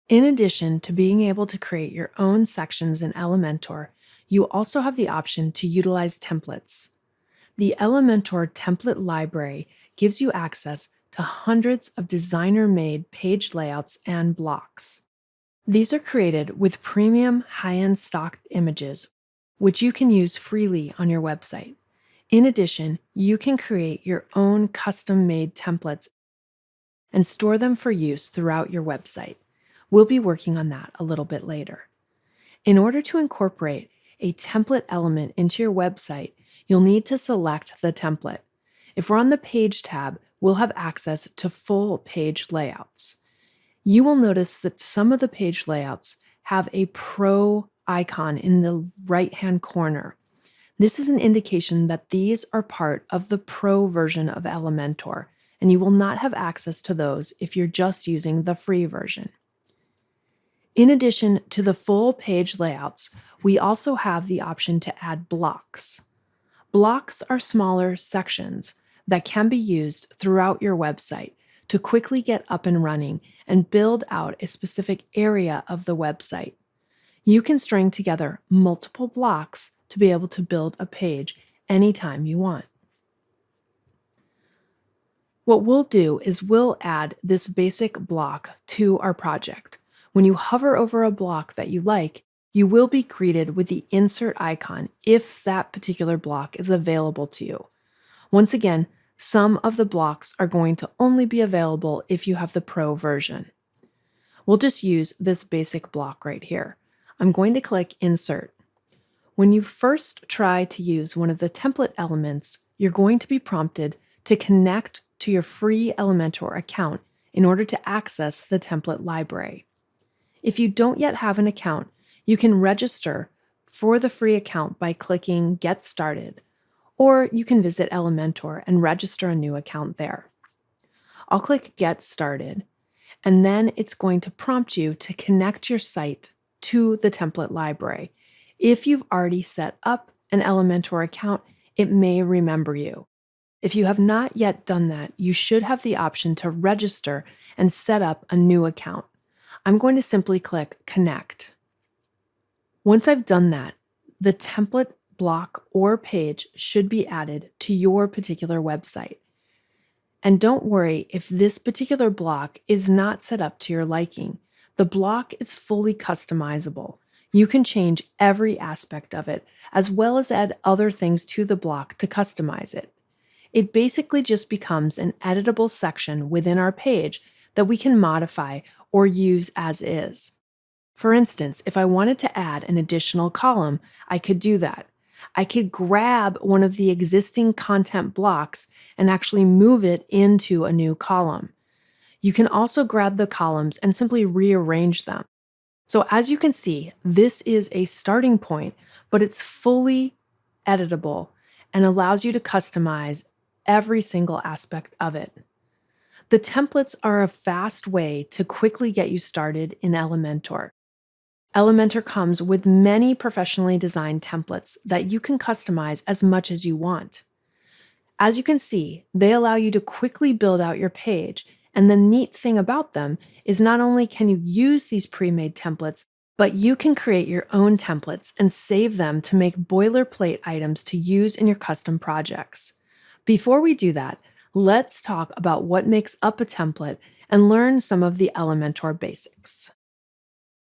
In addition to being able to create your own sections in Elementor, you also have the option to utilize templates. The Elementor template library gives you access to hundreds of designer-made page layouts and blocks. These are created with premium high-end stock images, which you can use freely on your website. In addition, you can create your own custom-made templates and store them for use throughout your website. We'll be working on that a little bit later. In order to incorporate a template element into your website, you'll need to select the template. If we're on the Page tab, we'll have access to full page layouts. You will notice that some of the page layouts have a Pro icon in the right-hand corner. This is an indication that these are part of the Pro version of Elementor, and you will not have access to those if you're just using the free version. In addition to the full page layouts, we also have the option to add blocks. Blocks are smaller sections that can be used throughout your website to quickly get up and running and build out a specific area of the website. You can string together multiple blocks to be able to build a page anytime you want. What we'll do is we'll add this basic block to our project. When you hover over a block that you like, you will be greeted with the insert icon if that particular block is available to you. Once again, some of the blocks are going to only be available if you have the Pro version. We'll just use this basic block right here. I'm going to click Insert. When you first try to use one of the template elements, you're going to be prompted to connect to your free Elementor account in order to access the template library. If you don't yet have an account, you can register for the free account by clicking Get Started, or you can visit Elementor and register a new account there. I'll click Get Started, and then it's going to prompt you to connect your site to the template library. If you've already set up an Elementor account, it may remember you. If you have not yet done that, you should have the option to register and set up a new account. I'm going to simply click Connect. Once I've done that, the template block or page should be added to your particular website. And don't worry if this particular block is not set up to your liking. The block is fully customizable. You can change every aspect of it, as well as add other things to the block to customize it. It basically just becomes an editable section within our page that we can modify or use as is. For instance, if I wanted to add an additional column, I could do that. I could grab one of the existing content blocks and actually move it into a new column. You can also grab the columns and simply rearrange them. So as you can see, this is a starting point, but it's fully editable and allows you to customize every single aspect of it. The templates are a fast way to quickly get you started in Elementor. Elementor comes with many professionally designed templates that you can customize as much as you want. As you can see, they allow you to quickly build out your page, and the neat thing about them is not only can you use these pre-made templates, but you can create your own templates and save them to make boilerplate items to use in your custom projects. Before we do that, let's talk about what makes up a template and learn some of the Elementor basics.